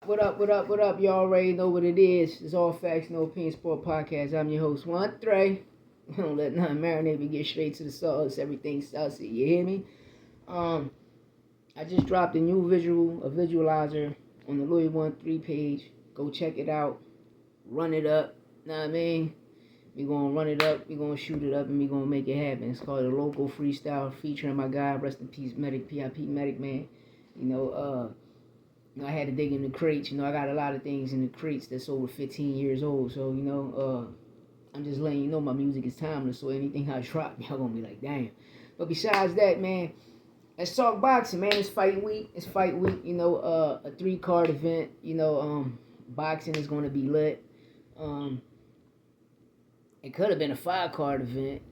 What up, what up, what up? You already know what it is. It's All Facts, No Opinion Sport Podcast. I'm your host, Juan Trey. Don't let nothing marinate. We get straight to the sauce. Everything saucy. You hear me? Um, I just dropped a new visualizer on the Louis 1-3 page. Go check it out. Run it up. Know what I mean? We gonna run it up, we gonna shoot it up, and we gonna make it happen. It's called a local freestyle featuring my guy, rest in peace, Medic, PIP Medic Man. You know, I had to dig in the crates. I got a lot of things in the crates that's over 15 years old. So, I'm just letting you know my music is timeless. So anything I drop, y'all gonna be like, damn. But besides that, man, let's talk boxing, man. It's fight week. A 3-card event. Boxing is gonna be lit. It could have been a 5-card event.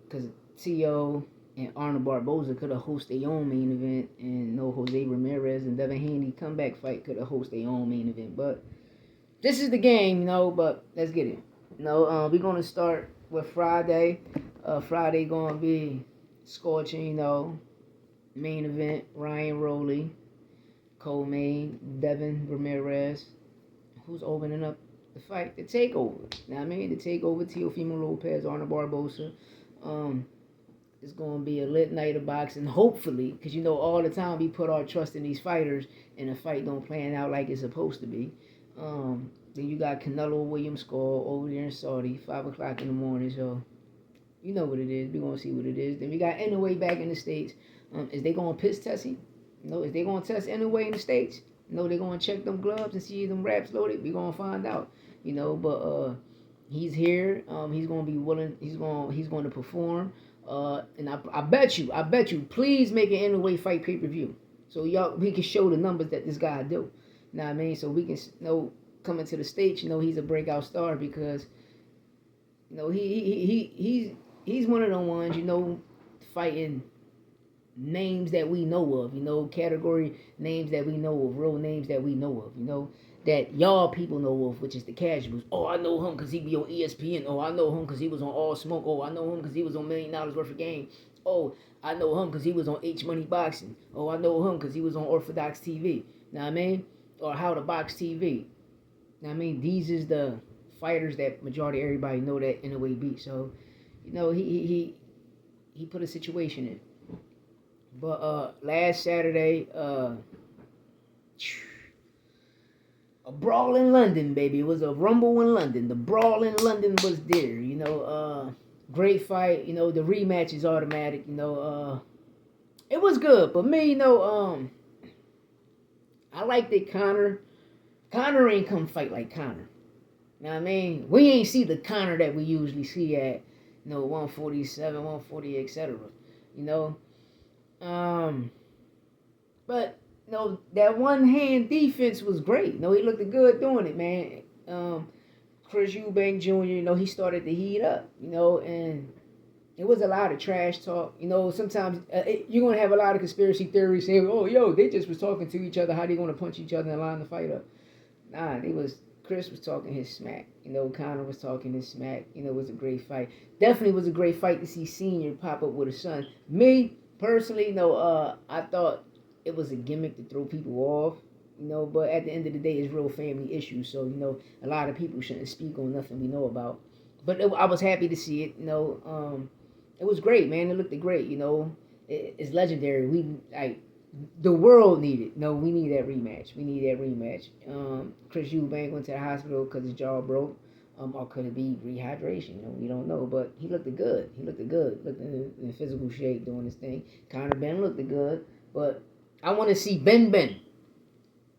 Because T.O. and Arnold Barboza could have hosted their own main event, and Jose Ramirez and Devin Haney comeback fight could have hosted their own main event. But this is the game, but let's get it. We're going to start with Friday. Friday going to be scorching, main event, Ryan Rowley, co-main, Devin Ramirez. Who's opening up the fight? The takeover. The takeover, Teofimo Lopez, Arnold Barboza. It's going to be a lit night of boxing, hopefully, because all the time we put our trust in these fighters and the fight don't plan out like it's supposed to be. Then you got Canelo Williams Scull over there in Saudi, 5 o'clock in the morning, so you know what it is. We're going to see what it is. Then we got Inoue back in the States. Is they going to piss test him? Is they going to test Inoue in the States? They're going to check them gloves and see if them wraps loaded. We're going to find out, but he's here. He's going to be willing. He's going to perform. And I bet you, please make an Inoue fight pay-per-view. So we can show the numbers that this guy do. So we can coming to the States, he's a breakout star because, he's one of the ones, fighting names that we know of, category names that we know of, real names that we know of, that y'all people know of, which is the casuals. Oh, I know him because he be on ESPN. Oh, I know him because he was on All Smoke. Oh, I know him because he was on $1 Million Worth of Game. Oh, I know him because he was on H Money Boxing. Oh, I know him because he was on Orthodox TV. Or How to Box TV. These is the fighters that majority everybody know that in a way beat. So, he put a situation in. But last Saturday, a Brawl in London, baby. It was a Rumble in London. The Brawl in London was there, great fight. The rematch is automatic, it was good. But me, I like that Conor ain't come fight like Conor. We ain't see the Conor that we usually see at, 147, 140, etc. But that one hand defense was great. He looked good doing it, man. Chris Eubank Jr., he started to heat up, and it was a lot of trash talk. Sometimes you're going to have a lot of conspiracy theories saying, oh, they just was talking to each other, how they going to punch each other and line the fight up. Nah, Chris was talking his smack. Conor was talking his smack. It was a great fight. Definitely was a great fight to see Senior pop up with his son. Me, personally, I thought it was a gimmick to throw people off, but at the end of the day, it's real family issues. So, a lot of people shouldn't speak on nothing we know about. But I was happy to see it, it was great, man. It looked great, it's legendary. The world needed. We need that rematch. Chris Eubank went to the hospital because his jaw broke. Or could it be rehydration? We don't know. But he looked good. Looked in physical shape doing his thing. Benn looked good. But I want to see Benn.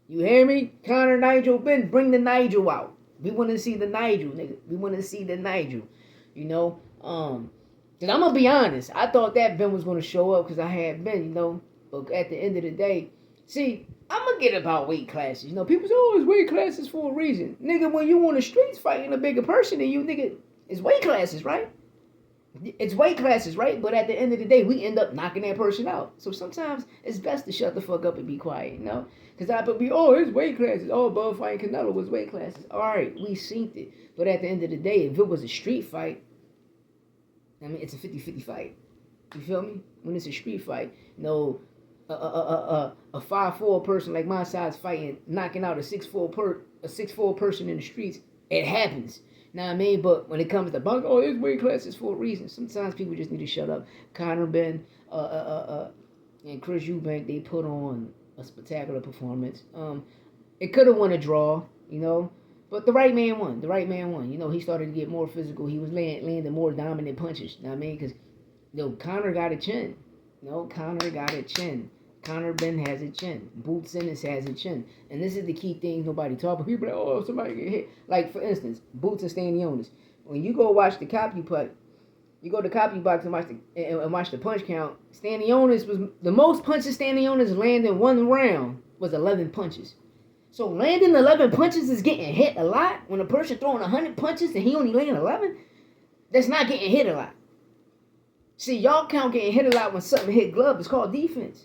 You hear me? Conor, Nigel, Benn. Bring the Nigel out. We want to see the Nigel, nigga. We want to see the Nigel. Because I'm going to be honest. I thought that Benn was going to show up because I had Benn, But at the end of the day, see, I'm going to get about weight classes. People say, it's weight classes for a reason. Nigga, when you on the streets fighting a bigger person than you, nigga, it's weight classes, right? It's weight classes, right? But at the end of the day, we end up knocking that person out. So sometimes it's best to shut the fuck up and be quiet, Because I would be, it's weight classes. Oh, Bud fighting Canelo was weight classes. All right, we synced it. But at the end of the day, if it was a street fight, it's a 50-50 fight. You feel me? When it's a street fight, a 5'4" person like my size fighting, knocking out a 6'4" person in the streets. It happens. Know what I mean? But when it comes to boxing, oh, this weight class is for a reason. Sometimes people just need to shut up. Conor, Benn, and Chris Eubank, they put on a spectacular performance. It could have won a draw, you know, but the right man won. The right man won. You know, he started to get more physical. He was landing more dominant punches. You know what I mean? Because, Conor got a chin. Conor got a chin. Conor Benn has a chin. Boots Ennis has a chin. And this is the key thing nobody talk about. People are like, oh, somebody get hit. Like, for instance, Boots and Stanionis. When you go watch the copy putt, you go to copy box and watch the punch count. Stanionis was the most punches Stanionis landed in one round was 11 punches. So landing 11 punches is getting hit a lot. When a person throwing 100 punches and he only landing 11, that's not getting hit a lot. See, y'all count getting hit a lot when something hit glove. It's called defense.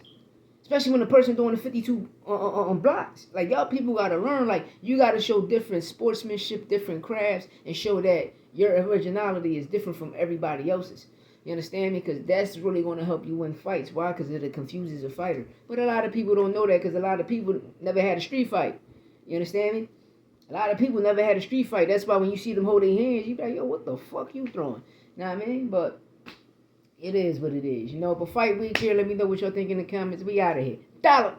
Especially when the person doing the 52 on blocks. Like, y'all people got to learn, like, you got to show different sportsmanship, different crafts, and show that your originality is different from everybody else's. You understand me? Because that's really going to help you win fights. Why? Because it confuses a fighter. But a lot of people don't know that because a lot of people never had a street fight. You understand me? A lot of people never had a street fight. That's why when you see them hold their hands, you be like, yo, what the fuck you throwing? You know what I mean? But it is what it is. But fight week here, let me know what y'all think in the comments. We out of here. Dollar.